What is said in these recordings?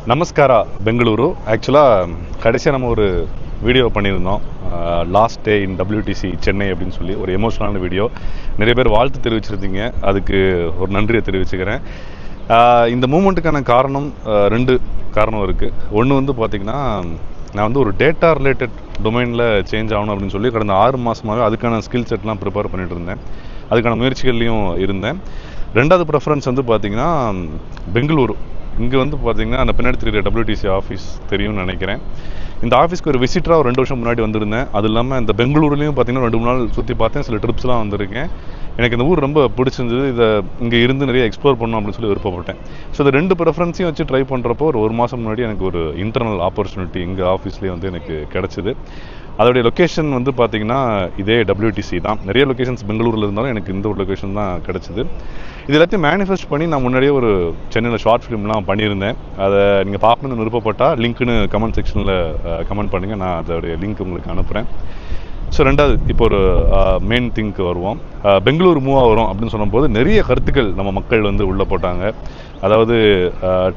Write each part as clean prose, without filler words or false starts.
நமஸ்காரா பெங்களூரு. ஆக்சுவலாக கடைசியாக நம்ம ஒரு வீடியோ பண்ணியிருந்தோம், லாஸ்ட் டே இன் WTC சென்னை அப்படின்னு சொல்லி ஒரு எமோஷனலான வீடியோ. நிறைய பேர் வாழ்த்து தெரிவிச்சிருந்தீங்க, அதுக்கு ஒரு நன்றியை தெரிவிச்சுக்கிறேன். இந்த மூமெண்ட்டுக்கான காரணம் ரெண்டு காரணம் இருக்குது. ஒன்று வந்து பார்த்திங்கன்னா, நான் வந்து ஒரு டேட்டா ரிலேட்டட் டொமைனில் சேஞ்ச் ஆகணும் அப்படின்னு சொல்லி கடந்த 6 மாதமாகவே அதுக்கான ஸ்கில் செட்லாம் ப்ரிப்பேர் பண்ணிட்டு இருந்தேன். அதுக்கான முயற்சிகள்லையும் இருந்தேன். ரெண்டாவது ப்ரெஃபரன்ஸ் வந்து பார்த்திங்கன்னா பெங்களூரு. இங்கே வந்து பார்த்தீங்கன்னா அந்த பின்னாடி தெரியுற WTC ஆஃபீஸ் தெரியும்னு நினைக்கிறேன். இந்த ஆஃபீஸ்க்கு ஒரு விசிட்டராக 2 வருஷம் முன்னாடி வந்திருந்தேன். அது இல்லாமல் இந்த பெங்களூர்லேயும் பார்த்தீங்கன்னா 2-3 நாள் சுற்றி பார்த்தேன். சில ட்ரிப்ஸ்லாம் வந்திருக்கேன். எனக்கு இந்த ஊர் ரொம்ப பிடிச்சிருந்தது. இதை இங்கே இருந்து நிறைய எக்ஸ்ப்ளோர் பண்ணணும் அப்படின்னு சொல்லி விருப்பப்பட்டேன். ஸோ இந்த 2 ப்ரெஃபரன்ஸையும் வச்சு ட்ரை பண்ணுறப்போ ஒரு மாதம் முன்னாடி எனக்கு ஒரு இன்டர்னல் ஆப்பர்ச்சுனிட்டி எங்கள் ஆஃபீஸ்லேயே வந்து எனக்கு கிடச்சிது. அதோடைய லொக்கேஷன் வந்து பார்த்திங்கன்னா இதே WTC தான். நிறைய லொக்கேஷன்ஸ் பெங்களூரில் இருந்தாலும் எனக்கு இந்த ஒரு லொக்கேஷன் தான் கிடச்சிது. இது எல்லாத்தையும் மேனிஃபெஸ்ட் பண்ணி நான் முன்னாடியே ஒரு சென்னையில் ஷார்ட் ஃபிலிம்லாம் பண்ணியிருந்தேன். அதை நீங்கள் பார்க்கணுன்னு விருப்பப்பட்டால் லிங்க்னு கமெண்ட் செக்ஷனில் கமெண்ட் பண்ணுங்கள், நான் அதோடைய லிங்க் உங்களுக்கு அனுப்புகிறேன். ஸோ ரெண்டாவது இப்போ ஒரு மெயின் திங்க்கு வருவோம். பெங்களூர் மூவ் ஆகிறோம் அப்படின்னு சொல்லும்போது நிறைய கருத்துக்கள் நம்ம மக்கள் வந்து உள்ளே போட்டாங்க. அதாவது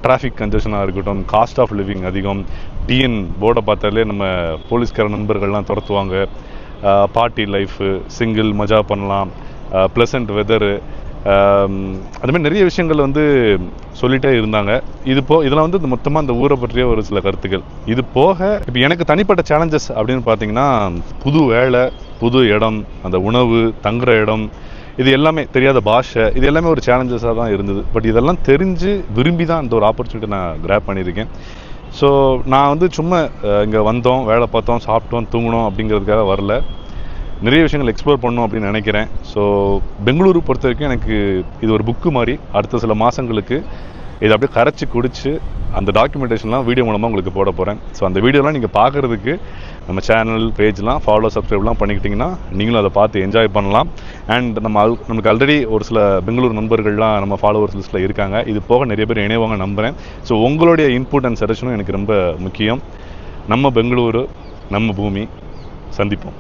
டிராஃபிக் கன்ஜெஷனாக இருக்கட்டும், காஸ்ட் ஆஃப் லிவிங் அதிகம், டிஎன் போர்டை பார்த்தாலே நம்ம போலீஸ்கார நண்பர்கள்லாம் துரத்துவாங்க, பார்ட்டி லைஃபு, சிங்கிள் மஜா பண்ணலாம், ப்ளசண்ட் வெதரு, அதுமாதிரி நிறைய விஷயங்கள் வந்து சொல்லிகிட்டே இருந்தாங்க. இதெல்லாம் வந்து மொத்தமாக இந்த ஊரை பற்றிய ஒரு சில கருத்துக்கள். இது போக இப்போ எனக்கு தனிப்பட்ட சேலஞ்சஸ் அப்படின்னு பார்த்தீங்கன்னா, புது வேலை, புது இடம், அந்த உணவு, தங்குற இடம், இது எல்லாமே தெரியாத பாஷை, இது எல்லாமே ஒரு சேலஞ்சஸாக தான் இருந்தது. பட் இதெல்லாம் தெரிஞ்சு விரும்பி தான் இந்த ஒரு ஆப்பர்ச்சுனிட்டி நான் கிராப் பண்ணியிருக்கேன். ஸோ நான் வந்து சும்மா இங்கே வந்தோம், வேலை பார்த்தோம், சாப்பிட்டோம், தூங்கினோம் அப்படிங்கிறதுக்காக வரல. நிறைய விஷயங்கள் எக்ஸ்ப்ளோர் பண்ணணும் அப்படின்னு நினைக்கிறேன். ஸோ பெங்களூரு பொறுத்த வரைக்கும் எனக்கு இது ஒரு புக்கு மாதிரி. அடுத்த சில மாதங்களுக்கு இதை அப்படியே கரைச்சி குடிச்சு அந்த டாக்குமெண்டேஷன்லாம் வீடியோ மூலமாக உங்களுக்கு போட போகிறேன். ஸோ அந்த வீடியோலாம் நீங்கள் பார்க்குறதுக்கு நம்ம சேனல் பேஜ்லாம் சப்ஸ்கிரைப்லாம் பண்ணிக்கிட்டிங்கன்னா நீங்களும் அதை பார்த்து என்ஜாய் பண்ணலாம். அண்ட் நமக்கு ஆல்ரெடி ஒரு சில பெங்களூர் நண்பர்கள்லாம் நம்ம ஃபாலோவர்ஸ் லிஸ்ட்டில் இருக்காங்க. இது போக நிறைய பேர் இணைவாங்க நம்புகிறேன். ஸோ உங்களுடைய இன்புட் அண்ட் சஜஷனும் எனக்கு ரொம்ப முக்கியம். நம்ம பெங்களூரு, நம்ம பூமி, சந்திப்போம்.